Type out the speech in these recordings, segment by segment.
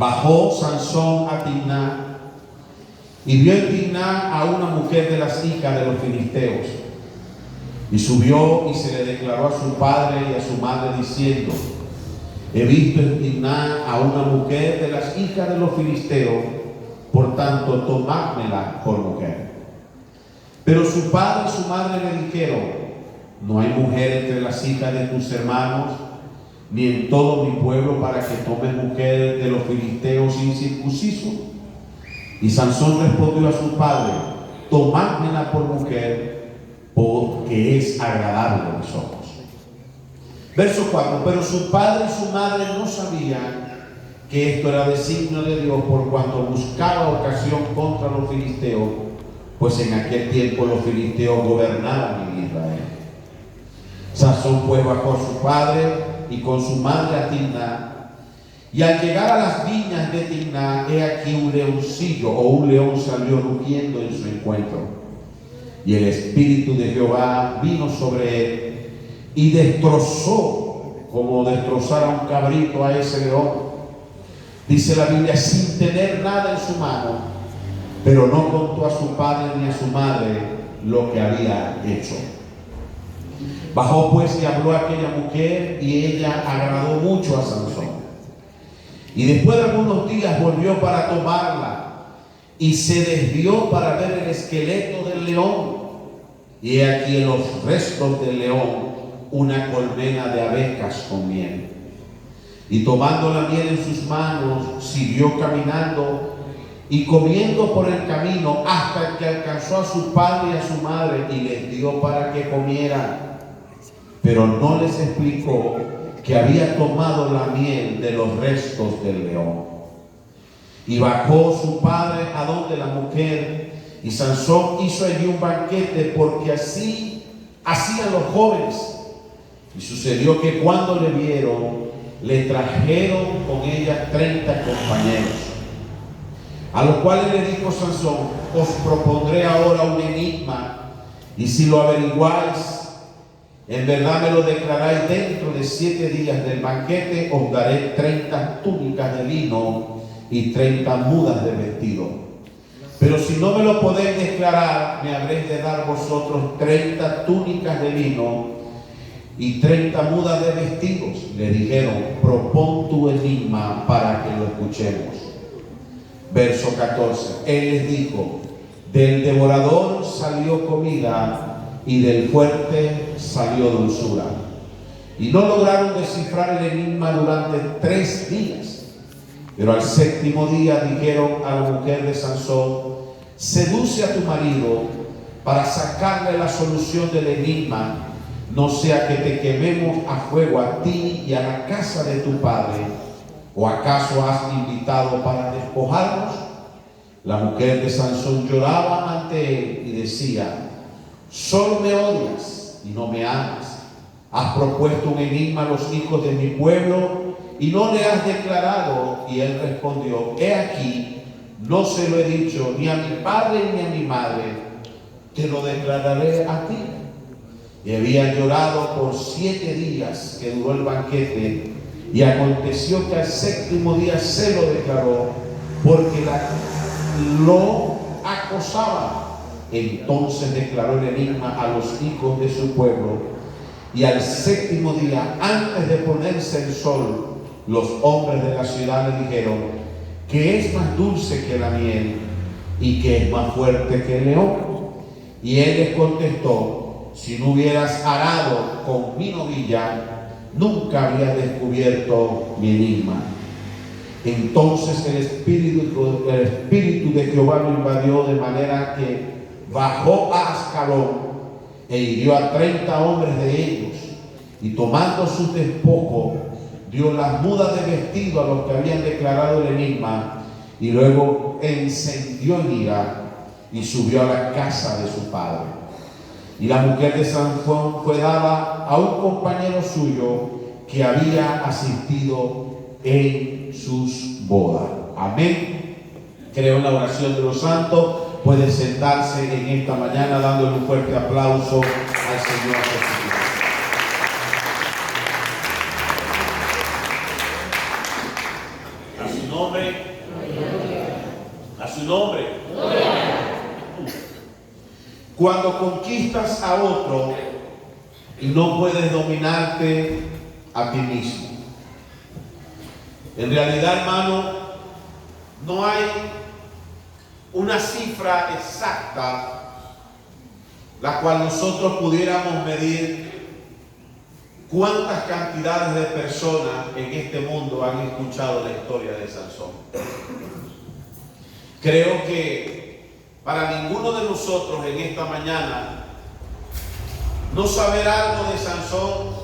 Bajó Sansón a Timná y vio en Timná a una mujer de las hijas de los filisteos. Y subió y se le declaró a su padre y a su madre diciendo: he visto en Timná a una mujer de las hijas de los filisteos, por tanto tomádmela por mujer. Pero su padre y su madre le dijeron: no hay mujer entre las hijas de tus hermanos, ni en todo mi pueblo, para que tomes mujer de los filisteos incircuncisos. Y Sansón respondió a su padre: tomádmela por mujer, porque es agradable a mis ojos. Verso 4: pero su padre y su madre no sabían que esto era designio de Dios, por cuanto buscaba ocasión contra los filisteos, pues en aquel tiempo los filisteos gobernaban en Israel. Sansón pues bajó a su padre y con su madre a Timná, y al llegar a las viñas de Timná, he aquí un leoncillo o un león salió rugiendo en su encuentro, y el espíritu de Jehová vino sobre él y destrozó, como destrozara un cabrito, a ese león. Dice la Biblia, sin tener nada en su mano, pero no contó a su padre ni a su madre lo que había hecho. Bajó pues y habló a aquella mujer, y ella agradó mucho a Sansón. Y después de algunos días volvió para tomarla, y se desvió para ver el esqueleto del león. Y he aquí en los restos del león una colmena de abejas con miel. Y tomando la miel en sus manos, siguió caminando y comiendo por el camino, hasta que alcanzó a su padre y a su madre, y les dio para que comieran. Pero no les explicó que había tomado la miel de los restos del león. Y bajó su padre a donde la mujer, y Sansón hizo allí un banquete, porque así hacían los jóvenes. Y sucedió que cuando le vieron, le trajeron con ella 30 compañeros. A los cuales le dijo Sansón: os propondré ahora un enigma, y si lo averiguáis, en verdad me lo declaráis dentro de 7 días del banquete, os daré 30 túnicas de lino y 30 mudas de vestido. Pero si no me lo podéis declarar, me habréis de dar vosotros 30 túnicas de lino y 30 mudas de vestidos. Le dijeron: propón tu enigma para que lo escuchemos. Verso 14: él les dijo: del devorador salió comida, y del fuerte salió dulzura. Y no lograron descifrar el enigma durante 3 días. Pero al 7º día dijeron a la mujer de Sansón: seduce a tu marido para sacarle la solución del enigma, no sea que te quememos a fuego a ti y a la casa de tu padre. ¿O acaso has invitado para despojarnos? La mujer de Sansón lloraba ante él y decía: solo me odias y no me amas. Has propuesto un enigma a los hijos de mi pueblo y no le has declarado. Y él respondió: he aquí, no se lo he dicho ni a mi padre ni a mi madre, te lo declararé a ti. Y había llorado por 7 días que duró el banquete, y aconteció que al 7º día se lo declaró, porque lo acosaba. Entonces declaró el enigma a los hijos de su pueblo, y al 7º día, antes de ponerse el sol, los hombres de la ciudad le dijeron: ¿qué es más dulce que la miel y que es más fuerte que el león? Y él les contestó: si no hubieras arado con mi novilla, nunca habrías descubierto mi enigma. Entonces el espíritu de Jehová lo invadió, de manera que bajó a Ascalón e hirió a 30 hombres de ellos, y tomando sus despojos, dio las mudas de vestido a los que habían declarado el enigma, y luego encendió en ira y subió a la casa de su padre. Y la mujer de Sansón fue dada a un compañero suyo que había asistido en sus bodas. Amén. Creo en la oración de los santos. Puede sentarse en esta mañana dándole un fuerte aplauso al Señor Jesucristo. nombre. A su nombre. Cuando conquistas a otro, no puedes dominarte a ti mismo. En realidad, hermano, no hay una cifra exacta la cual nosotros pudiéramos medir cuántas cantidades de personas en este mundo han escuchado la historia de Sansón. Creo que para ninguno de nosotros en esta mañana no saber algo de Sansón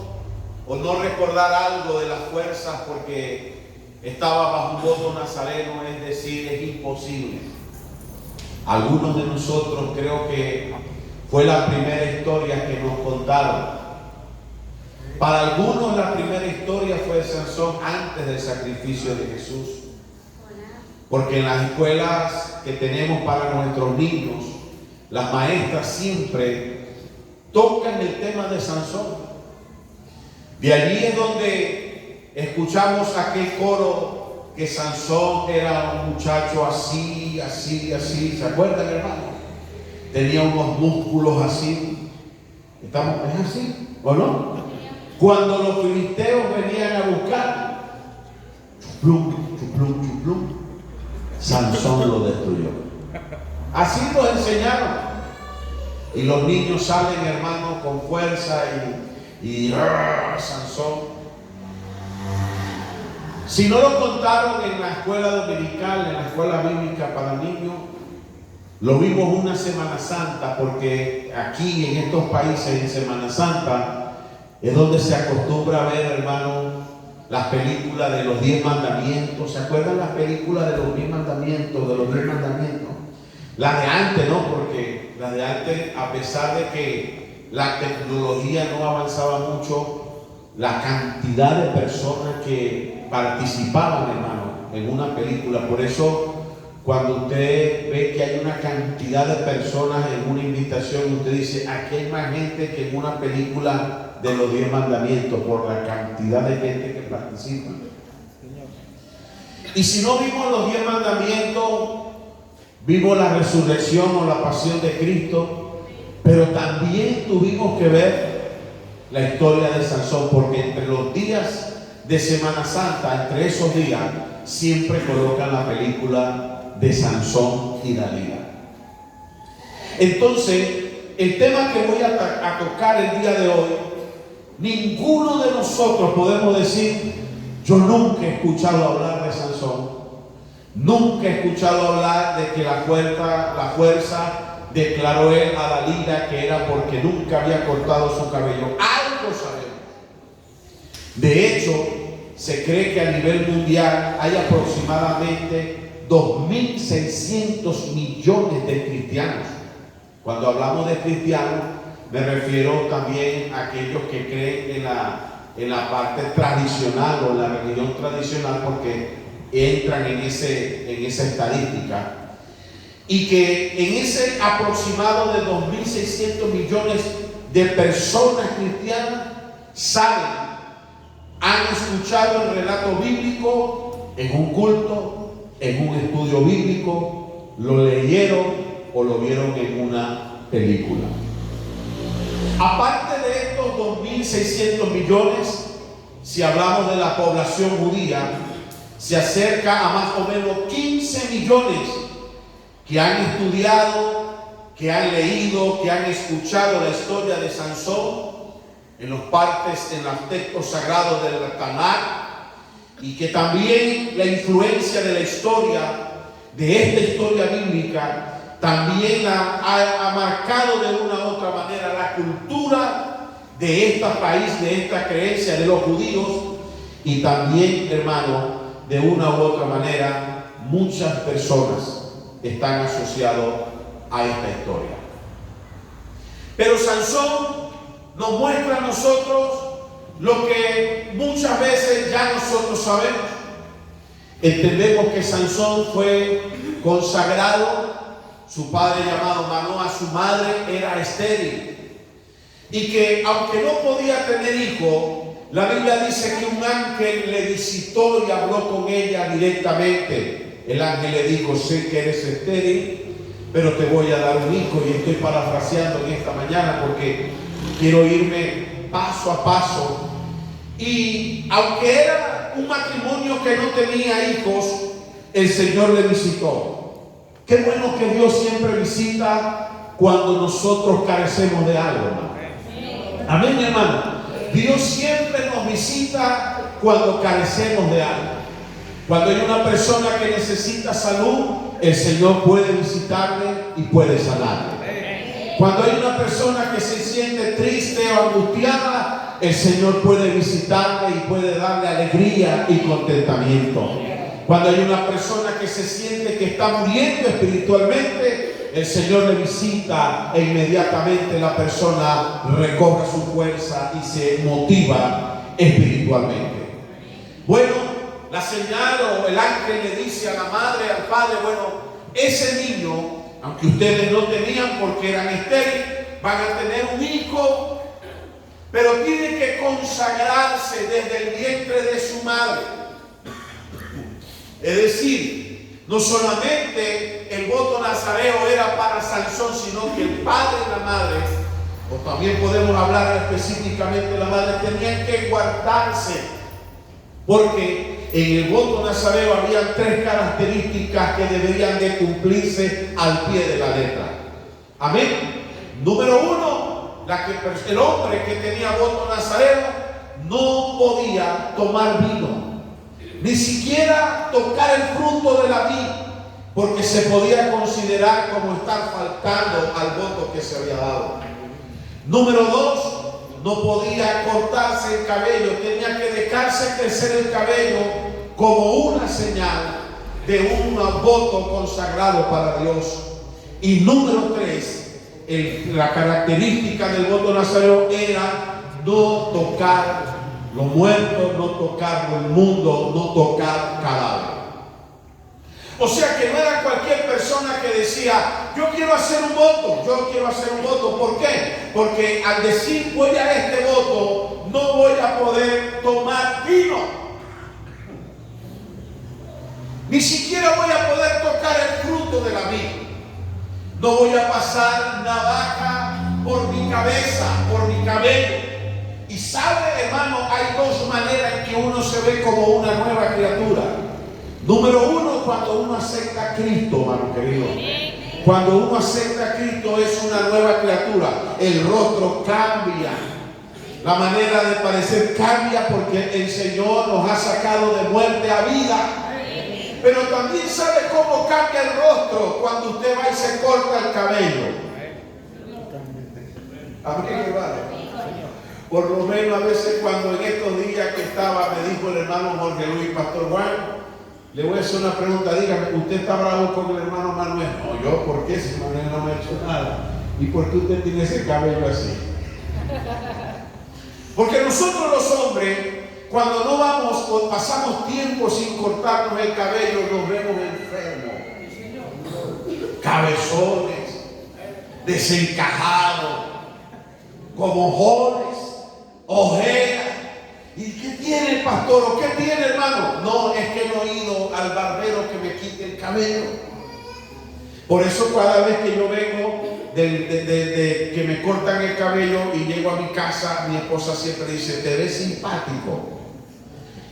o no recordar algo de las fuerzas porque estaba bajo un voto nazareno, es decir, es imposible. Algunos de nosotros creo que fue la primera historia que nos contaron. Para algunos la primera historia fue de Sansón antes del sacrificio de Jesús. Porque en las escuelas que tenemos para nuestros niños, las maestras siempre tocan el tema de Sansón. De allí es donde escuchamos aquel coro que Sansón era un muchacho así, así, así. ¿Se acuerdan, hermano? Tenía unos músculos así. ¿Es así o no? Cuando los filisteos venían a buscar, chuplum, chuplum, chuplum, Sansón lo destruyó. Así nos enseñaron. Y los niños salen, hermano, con fuerza y Sansón. Si no lo contaron en la escuela dominical, en la escuela bíblica para niños, lo vimos una Semana Santa, porque aquí en estos países en Semana Santa es donde se acostumbra a ver, hermano, las películas de los 10 mandamientos. ¿Se acuerdan las películas de los 10 mandamientos? De los 10 mandamientos. Las de antes, ¿no? Porque las de antes, a pesar de que la tecnología no avanzaba mucho, la cantidad de personas que participaban, hermano, en una película. Por eso, cuando usted ve que hay una cantidad de personas en una invitación, usted dice, aquí hay más gente que en una película de los 10 mandamientos, por la cantidad de gente que participa. Y si no vimos los 10 mandamientos, vimos la resurrección o la pasión de Cristo, pero también tuvimos que ver la historia de Sansón, porque entre los días de Semana Santa, entre esos días, siempre colocan la película de Sansón y Dalila. Entonces, el tema que voy a tocar el día de hoy, ninguno de nosotros podemos decir, yo nunca he escuchado hablar de Sansón, nunca he escuchado hablar de que la fuerza declaró él a Dalila que era porque nunca había cortado su cabello. Algo sabemos. De hecho, se cree que a nivel mundial hay aproximadamente 2.600 millones de cristianos. Cuando hablamos de cristianos, me refiero también a aquellos que creen en la parte tradicional o en la religión tradicional, porque entran en esa estadística. Y que en ese aproximado de 2.600 millones de personas cristianas saben, han escuchado el relato bíblico en un culto, en un estudio bíblico, lo leyeron o lo vieron en una película. Aparte de estos 2.600 millones, si hablamos de la población judía, se acerca a más o menos 15 millones que han estudiado, que han leído, que han escuchado la historia de Sansón en los textos sagrados del Tanakh, y que también la influencia de la historia, de esta historia bíblica, también ha marcado de una u otra manera la cultura de este país, de esta creencia de los judíos, y también, hermano, de una u otra manera, muchas personas están asociados a esta historia. Pero Sansón nos muestra a nosotros lo que muchas veces ya nosotros sabemos. Entendemos que Sansón fue consagrado, su padre llamado Manoa, su madre era estéril, y que aunque no podía tener hijo, la Biblia dice que un ángel le visitó y habló con ella directamente. El ángel le dijo: sé que eres estéril, pero te voy a dar un hijo. Y estoy parafraseando en esta mañana porque quiero irme paso a paso. Y aunque era un matrimonio que no tenía hijos, el Señor le visitó. Qué bueno que Dios siempre visita cuando nosotros carecemos de algo, hermano. Amén, mi hermano. Dios siempre nos visita cuando carecemos de algo. Cuando hay una persona que necesita salud, el Señor puede visitarle y puede sanarle. Cuando hay una persona que se siente triste o angustiada, el Señor puede visitarle y puede darle alegría y contentamiento. Cuando hay una persona que se siente que está muriendo espiritualmente, el Señor le visita e inmediatamente la persona recobra su fuerza y se motiva espiritualmente. Bueno, la señal o el ángel le dice a la madre, al padre: bueno, ese niño, aunque ustedes no tenían porque eran estériles, van a tener un hijo, pero tiene que consagrarse desde el vientre de su madre. Es decir, no solamente el voto nazareo era para Sansón, sino que el padre y la madre, o también podemos hablar específicamente de la madre, tenían que guardarse, porque en el voto nazareo había 3 características que deberían de cumplirse al pie de la letra. Amén. Número 1, el hombre que tenía voto nazareo no podía tomar vino, ni siquiera tocar el fruto de la vid, porque se podía considerar como estar faltando al voto que se había dado. Número 2, no podía cortarse el cabello, tenía que dejarse crecer el cabello como una señal de un voto consagrado para Dios. Y número 3, la característica del voto nazareo era no tocar lo muerto, no tocar lo inmundo, no tocar cadáver. O sea que no era cualquier persona que decía: yo quiero hacer un voto, yo quiero hacer un voto. ¿Por qué? Porque al decir voy a este voto, no voy a poder tomar vino, ni siquiera voy a poder tocar el fruto de la vid, no voy a pasar navaja por mi cabeza, por mi cabello. Y sabe, hermano, hay 2 maneras en que uno se ve como una nueva criatura. Número 1, cuando uno acepta a Cristo, hermano querido. Cuando uno acepta a Cristo es una nueva criatura. El rostro cambia, la manera de parecer cambia, porque el Señor nos ha sacado de muerte a vida. Pero también sabe cómo cambia el rostro cuando usted va y se corta el cabello. Amén, hermano. Por lo menos a veces cuando en estos días que estaba, me dijo el hermano Jorge Luis: Pastor Juan, le voy a hacer una pregunta, dígame, ¿usted está bravo con el hermano Manuel? No, yo, ¿por qué? Si Manuel no me ha hecho nada. ¿Y por qué usted tiene ese cabello así? Porque nosotros los hombres, cuando no vamos o pasamos tiempo sin cortarnos el cabello, nos vemos enfermos, cabezones, desencajados, como jones, ojeras. ¿Y qué tiene el pastor? ¿O qué tiene, hermano? No, es que no he ido al barbero que me quite el cabello. Por eso cada vez que yo vengo de que me cortan el cabello y llego a mi casa, mi esposa siempre dice: te ves simpático.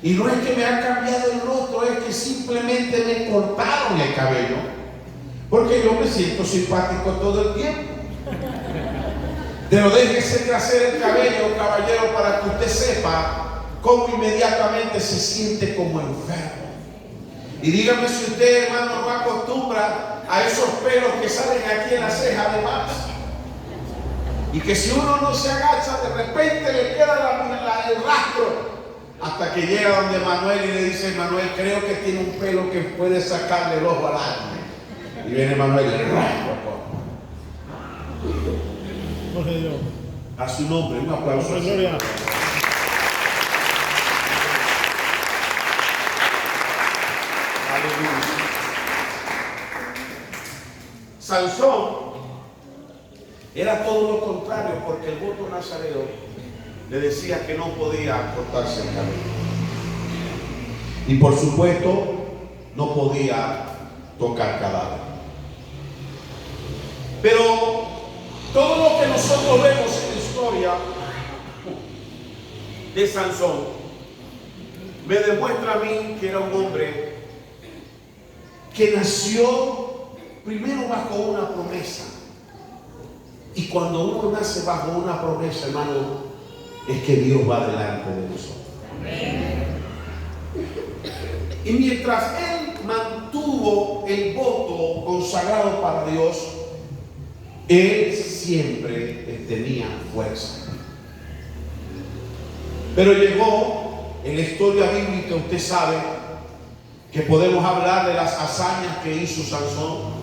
Y no es que me han cambiado el rostro, es que simplemente me cortaron el cabello, porque yo me siento simpático todo el tiempo. Pero déjese crecer el cabello, caballero, para que usted sepa cómo inmediatamente se siente como enfermo. Y dígame si usted, hermano, no acostumbra a esos pelos que salen aquí en la ceja de más, y que si uno no se agacha, de repente le queda el rastro, hasta que llega donde Manuel y le dice: Manuel, creo que tiene un pelo que puede sacarle el ojo al alma. Y viene Manuel y le raspa. A su nombre, un aplauso. Aleluya. Sansón era todo lo contrario, porque el voto nazareo le decía que no podía cortarse el cabello. Y por supuesto, no podía tocar cadáver. Pero todo lo que nosotros vemos en la historia de Sansón me demuestra a mí que era un hombre que nació primero bajo una promesa. Y cuando uno nace bajo una promesa, hermano, es que Dios va delante de nosotros. Y mientras él mantuvo el voto consagrado para Dios, él siempre tenía fuerza. Pero llegó en la historia bíblica, usted sabe, que podemos hablar de las hazañas que hizo Sansón.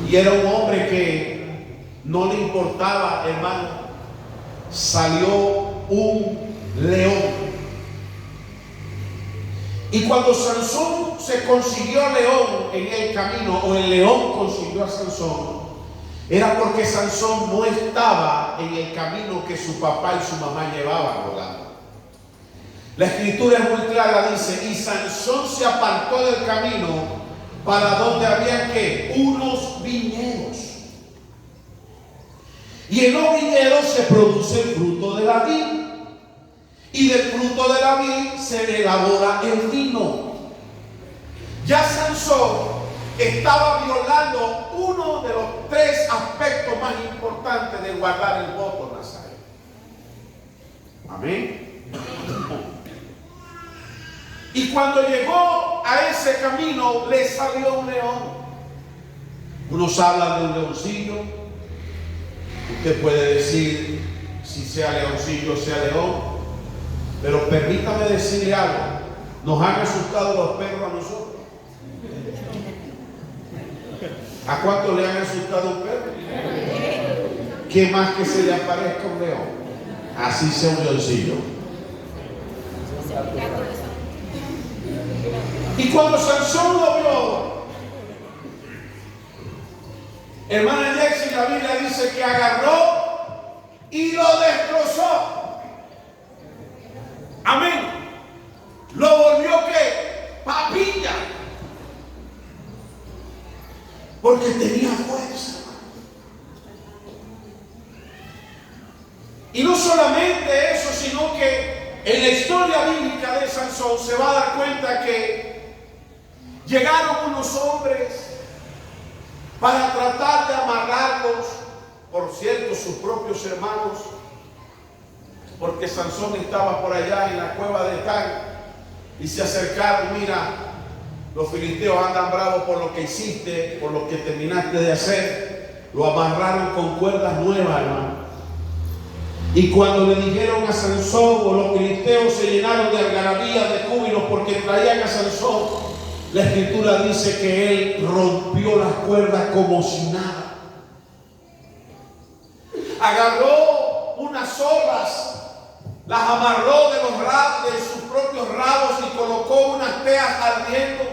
Y era un hombre que no le importaba, hermano. Salió un león. Y cuando Sansón se consiguió león en el camino, o el león consiguió a Sansón, era porque Sansón no estaba en el camino que su papá y su mamá llevaban volando. La escritura es muy clara, dice, y Sansón se apartó del camino para donde había que unos viñedos. Y en los viñedos se produce el fruto de la vid. Y del fruto de la vid se elabora el vino. Ya Sansón estaba violando uno de los tres aspectos más importantes de guardar el voto nazareno. Amén. Y cuando llegó a ese camino, le salió un león. Unos hablan de un leoncillo. Usted puede decir si sea leoncillo o sea león. Pero permítame decirle algo. ¿Nos han asustado los perros a nosotros? ¿A cuánto le han asustado un perro? ¿Qué más que se le aparezca un león? Así sea un leoncillo. Y cuando Sansón lo vio, hermana Jexy, la Biblia dice que agarró y lo destrozó. Amén. Lo volvió ¿qué? Papilla. Porque tenía fuerza. Y no solamente eso, sino que en la historia bíblica de Sansón se va a dar cuenta que llegaron unos hombres para tratar de amarrarlos, por cierto, sus propios hermanos, porque Sansón estaba por allá en la cueva de Tal, y se acercaron. Mira, los filisteos andan bravos por lo que hiciste, por lo que terminaste de hacer. Lo amarraron con cuerdas nuevas, hermano. Y cuando le dijeron a Sansón, los filisteos se llenaron de algarabía, de júbilo, porque traían a Sansón. La escritura dice que él rompió las cuerdas como si nada. Agarró unas zorras, las amarró de sus propios rabos y colocó unas teas ardiendo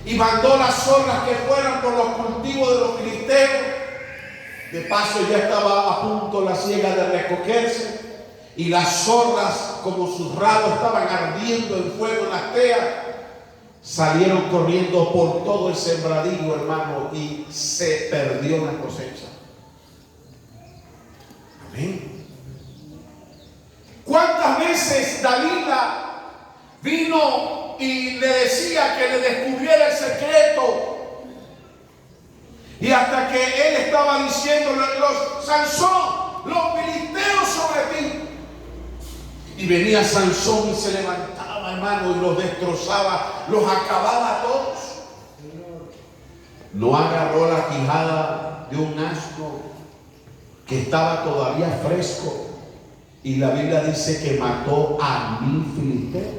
y mandó las zorras que fueran por los cultivos de los filisteos. De paso ya estaba a punto la siega de recogerse y las zorras, como sus rabos estaban ardiendo en fuego en las teas, salieron corriendo por todo el sembradío, hermano, y se perdió la cosecha. Amén. ¿Cuántas veces Dalila vino y le decía que le descubriera el secreto? Y hasta que él estaba diciéndole, Sansón, los filisteos sobre ti. Y venía Sansón y se levantaba, hermano, y los destrozaba, los acababa a todos. No agarró la quijada de un asno que estaba todavía fresco. Y la Biblia dice que mató a 1000 filisteos.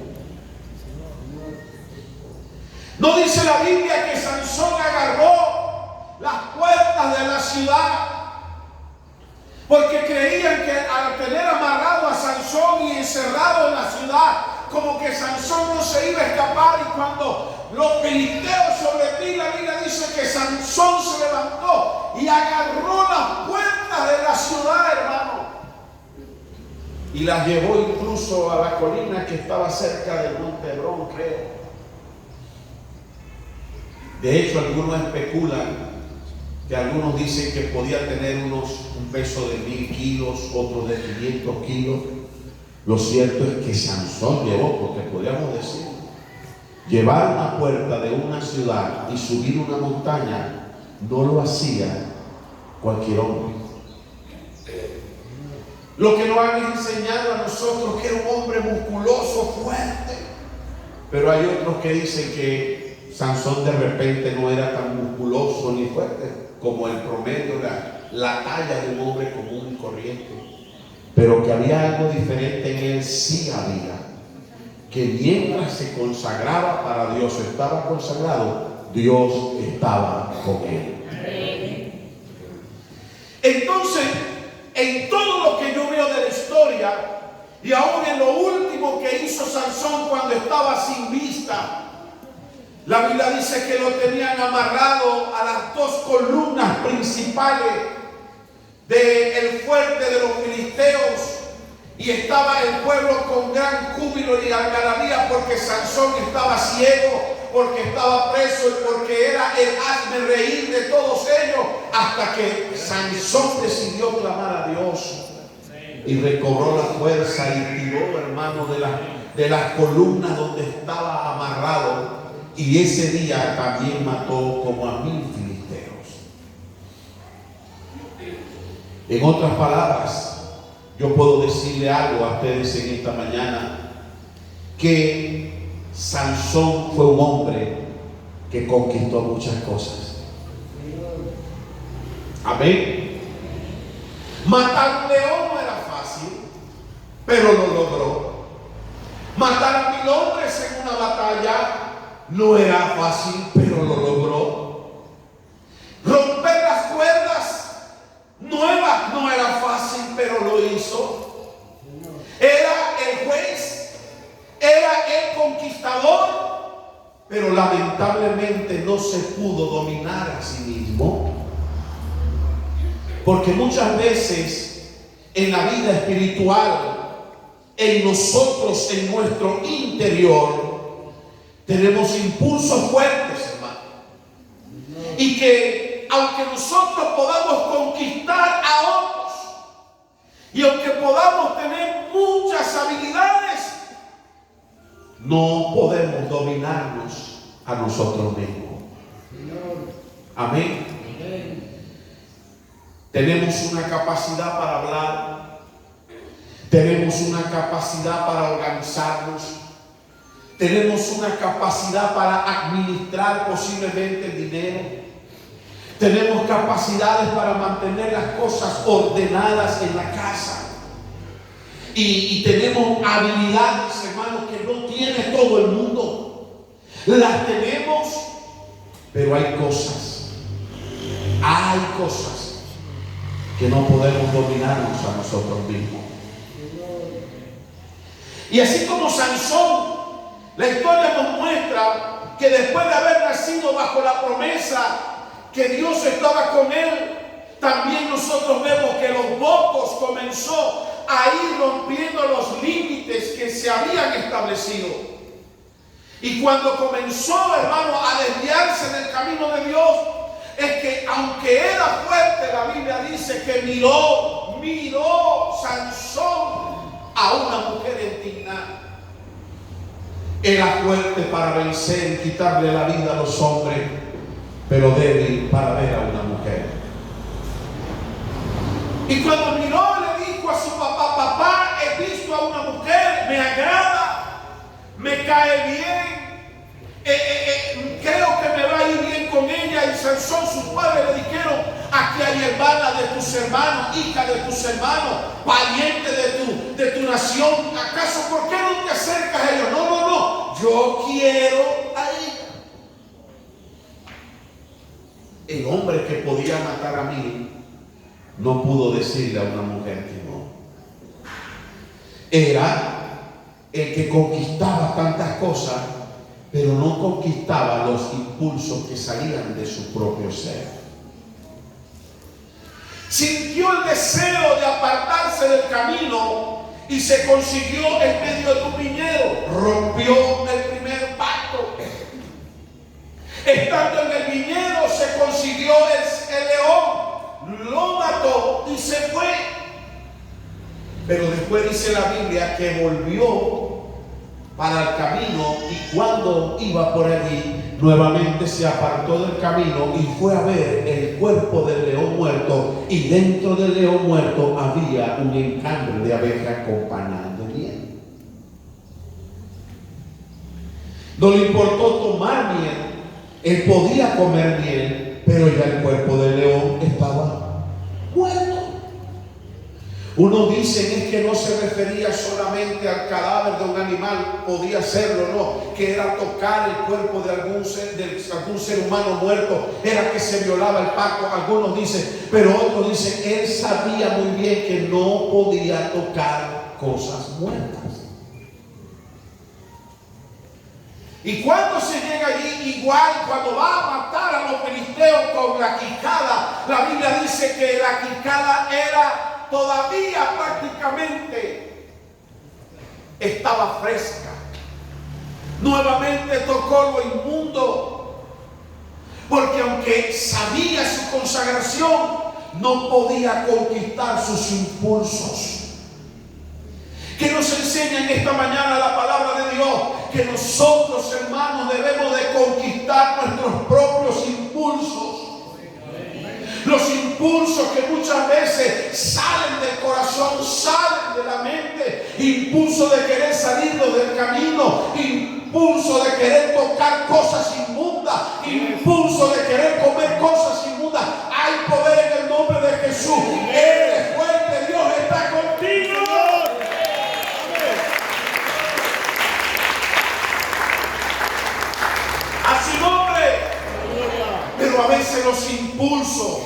No dice la Biblia que Sansón agarró las puertas de la ciudad, porque creían que al tener amarrado a Sansón y encerrado en la ciudad, como que Sansón no se iba a escapar. Y cuando los filisteos sobre ti, la Biblia dice que Sansón se levantó y agarró las puertas de la ciudad, hermano. y las llevó incluso a la colina que estaba cerca del monte Hebrón, creo. De hecho, algunos especulan que algunos dicen que podía tener un peso de 1000 kilos, otros de 500 kilos. Lo cierto es que Sansón llevó, porque podríamos decir, llevar una puerta de una ciudad y subir una montaña no lo hacía cualquier hombre. Lo que nos han enseñado a nosotros que era un hombre musculoso, fuerte. Pero hay otros que dicen que Sansón de repente no era tan musculoso ni fuerte como el promedio, la talla de un hombre común y corriente. Pero que había algo diferente en él, sí había. Que mientras se consagraba para Dios, estaba consagrado, Dios estaba con él. Entonces, en todo lo que yo veo de la historia, y aún en lo último que hizo Sansón cuando estaba sin vista, la Biblia dice que lo tenían amarrado a las 2 columnas principales del fuerte de los filisteos, y estaba el pueblo con gran júbilo y algarabía porque Sansón estaba ciego, porque estaba preso y porque era el hazme reír de todos ellos, hasta que Sansón decidió clamar a Dios y recobró la fuerza y tiró, hermano, de las columnas donde estaba amarrado, y ese día también mató como a 1000 filisteos. En otras palabras, yo puedo decirle algo a ustedes en esta mañana, que Sansón fue un hombre que conquistó muchas cosas. Amén. Matar un león no era fácil, pero lo logró. Matar a 1000 hombres en una batalla no era fácil, pero lo logró. Romper las cuerdas nuevas no era fácil, pero lo hizo. Era el juez, era el conquistador, pero lamentablemente no se pudo dominar a sí mismo. Porque muchas veces en la vida espiritual, en nosotros, en nuestro interior, tenemos impulsos fuertes, hermano. Y que aunque nosotros podamos conquistar a otros, y aunque podamos tener muchas habilidades, no podemos dominarnos a nosotros mismos. Amén. Tenemos una capacidad para hablar, tenemos una capacidad para organizarnos, tenemos una capacidad para administrar posiblemente el dinero, tenemos capacidades para mantener las cosas ordenadas en la casa, y tenemos habilidades, hermanos, que no tiene todo el mundo. Las tenemos, pero hay cosas que no podemos dominarnos a nosotros mismos. Y así como Sansón, la historia nos muestra que después de haber nacido bajo la promesa que Dios estaba con él, también nosotros vemos que los votos comenzó a ir rompiendo los límites que se habían establecido. Y cuando comenzó, hermano, a desviarse del camino de Dios, es que aunque era fuerte, la Biblia dice que miró Sansón a una mujer indignada. Era fuerte para vencer y quitarle la vida a los hombres, pero débil para ver a una mujer. Y cuando miró, le dijo a su papá: papá, he visto a una mujer, me agrada, me cae bien, creo que me va a ir bien con ella. Y Sansón, sus padres le dijeron: aquí hay hermana de tus hermanos, hija de tus hermanos, pariente de tu nación. ¿Acaso por qué no te acercas a ellos? No, yo quiero a ella. El hombre que podía matar a mí no pudo decirle a una mujer que no. Era el que conquistaba tantas cosas, pero no conquistaba los impulsos que salían de su propio ser. Sintió el deseo de apartarse del camino y se consiguió en medio de un viñedo. Rompió el primer pacto. Estando en el viñedo se consiguió el león, lo mató y se fue. Pero después dice la Biblia que volvió para el camino, y cuando iba por allí nuevamente se apartó del camino y fue a ver el cuerpo del león muerto, y dentro del león muerto había un encambre de abejas con panal de miel. No le importó tomar miel, él podía comer miel, pero ya el cuerpo del león estaba muerto. Unos dicen es que no se refería solamente al cadáver de un animal, podía serlo, no, que era tocar el cuerpo de algún ser humano muerto, era que se violaba el pacto. Algunos dicen, pero otros dicen, él sabía muy bien que no podía tocar cosas muertas. Y cuando se llega allí, igual cuando va a matar a los filisteos con la quijada, la Biblia dice que la quijada era todavía prácticamente estaba fresca. Nuevamente tocó lo inmundo, porque aunque sabía su consagración, no podía conquistar sus impulsos. Que nos enseña en esta mañana la palabra de Dios, que nosotros, hermanos, debemos de conquistar nuestros propios impulsos. Los impulsos que muchas veces salen del corazón, salen de la mente. Impulso de querer salirnos del camino, impulso de querer tocar cosas inmundas, impulso de querer comer cosas inmundas. Hay poder en el nombre de Jesús. Eres fuerte, Dios está contigo. A su nombre. Pero a veces los impulsos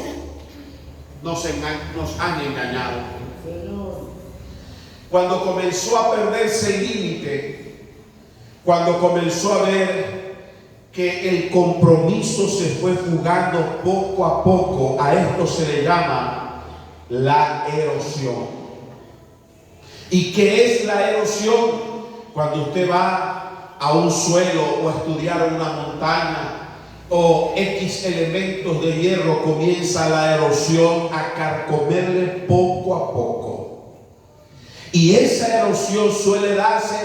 nos han engañado. Cuando comenzó a perderse el límite, cuando comenzó a ver que el compromiso se fue fugando poco a poco, a esto se le llama la erosión. ¿Y qué es la erosión? Cuando usted va a un suelo o a estudiar en una montaña, o X elementos de hierro, comienza la erosión a carcomerle poco a poco. Y esa erosión suele darse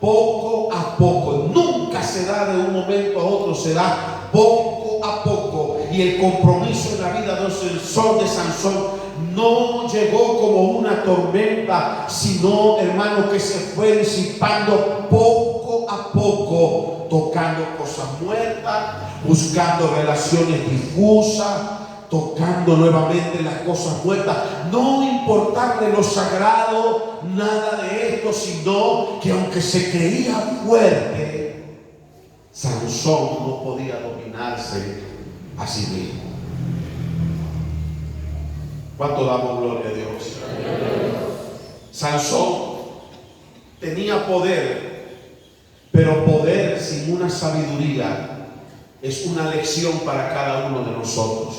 poco a poco. Nunca se da de un momento a otro, se da poco a poco. Y el compromiso en la vida de Sansón no llegó como una tormenta, sino, hermano, que se fue disipando poco a poco, tocando cosas muertas, buscando relaciones difusas, tocando nuevamente las cosas muertas. No importarle lo sagrado, nada de esto, sino que aunque se creía fuerte, Sansón no podía dominarse a sí mismo. ¿Cuánto damos gloria a Dios? Sansón tenía poder, pero poder sin una sabiduría es una lección para cada uno de nosotros.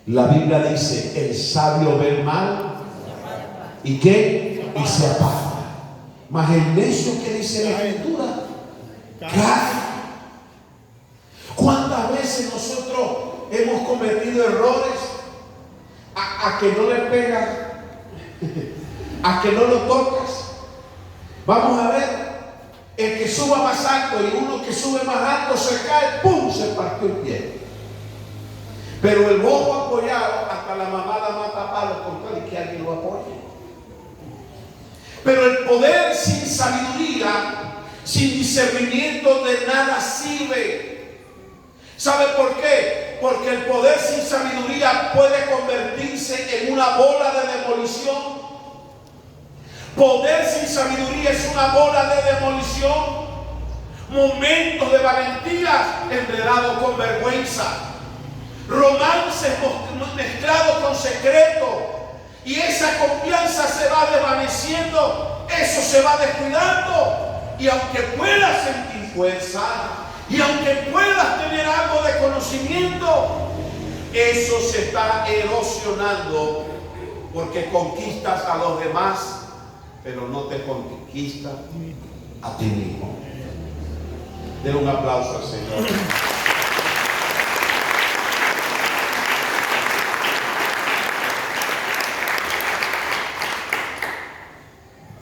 La Biblia dice, el sabio ve el mal y ¿qué? Y se aparta. Mas el necio, que dice la Escritura, cae. ¿Cuántas veces nosotros hemos cometido errores a que no le pegas, a que no lo tocas? Vamos a ver. El que suba más alto y uno que sube más alto se cae, ¡pum!, se partió el pie. Pero el bobo apoyado, hasta la mamada mata palos con tal y que alguien lo apoye. Pero el poder sin sabiduría, sin discernimiento, de nada sirve. ¿Sabe por qué? Porque el poder sin sabiduría puede convertirse en una bola de demolición. Poder sin sabiduría es una bola de demolición. Momentos de valentía enredados con vergüenza. Romances mezclados con secreto. Y esa confianza se va desvaneciendo. Eso se va descuidando. Y aunque puedas sentir fuerza, y aunque puedas tener algo de conocimiento, eso se está erosionando, porque conquistas a los demás pero no te conquista a ti mismo. Denle un aplauso al Señor.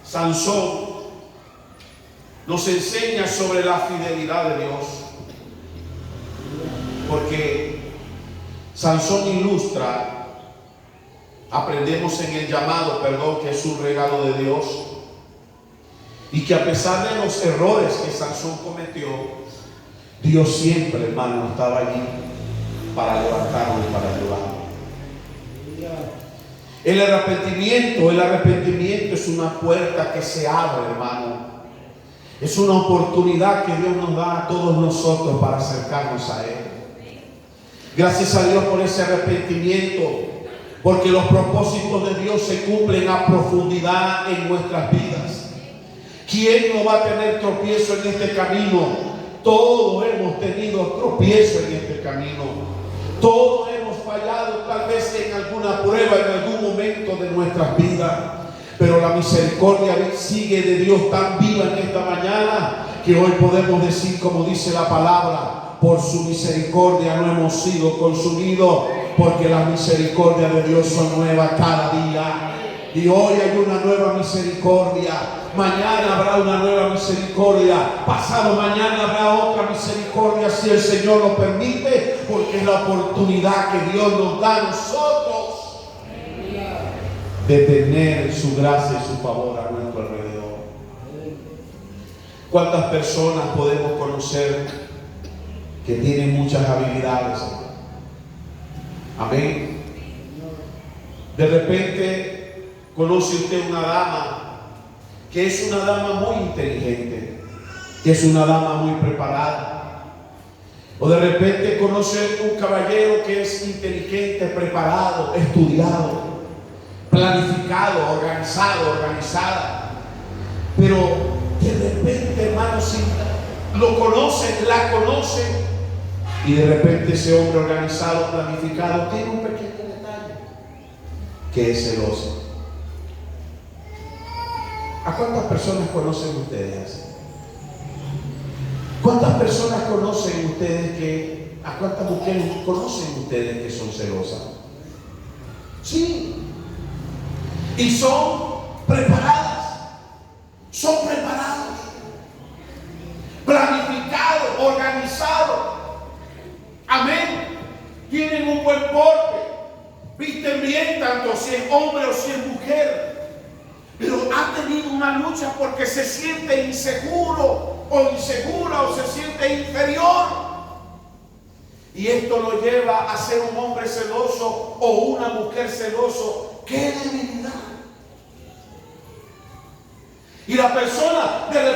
Sansón nos enseña sobre la fidelidad de Dios, porque Sansón ilustra, aprendemos en el llamado, que es un regalo de Dios, y que a pesar de los errores que Sansón cometió, Dios siempre, hermano, estaba allí para levantarlo y para ayudarlo. El arrepentimiento es una puerta que se abre, hermano. Es una oportunidad que Dios nos da a todos nosotros para acercarnos a Él. Gracias a Dios por ese arrepentimiento, porque los propósitos de Dios se cumplen a profundidad en nuestras vidas. ¿Quién no va a tener tropiezo en este camino? Todos hemos tenido tropiezo en este camino. Todos hemos fallado tal vez en alguna prueba, en algún momento de nuestras vidas. Pero la misericordia sigue de Dios tan viva en esta mañana que hoy podemos decir, como dice la palabra, por su misericordia no hemos sido consumidos, porque las misericordias de Dios son nuevas cada día. Y hoy hay una nueva misericordia. Mañana habrá una nueva misericordia. Pasado mañana habrá otra misericordia, si el Señor lo permite, porque es la oportunidad que Dios nos da a nosotros de tener su gracia y su favor a nuestro alrededor. ¿Cuántas personas podemos conocer que tienen muchas habilidades? Amén. De repente conoce usted una dama que es una dama muy inteligente, que es una dama muy preparada. O de repente conoce un caballero que es inteligente, preparado, estudiado, planificado, organizada. Pero de repente, hermanos, lo conocen, la conocen, y de repente ese hombre organizado, planificado, tiene un pequeño detalle, que es celoso. ¿A cuántas personas conocen ustedes? ¿Cuántas personas conocen ustedes a cuántas mujeres conocen ustedes que son celosas? Sí. Y son preparadas, planificados, organizados. Amén. Tienen un buen porte, visten bien, tanto si es hombre o si es mujer. Pero ha tenido una lucha porque se siente inseguro o insegura o se siente inferior. Y esto lo lleva a ser un hombre celoso o una mujer celoso. ¡Qué debilidad! Y la persona de repente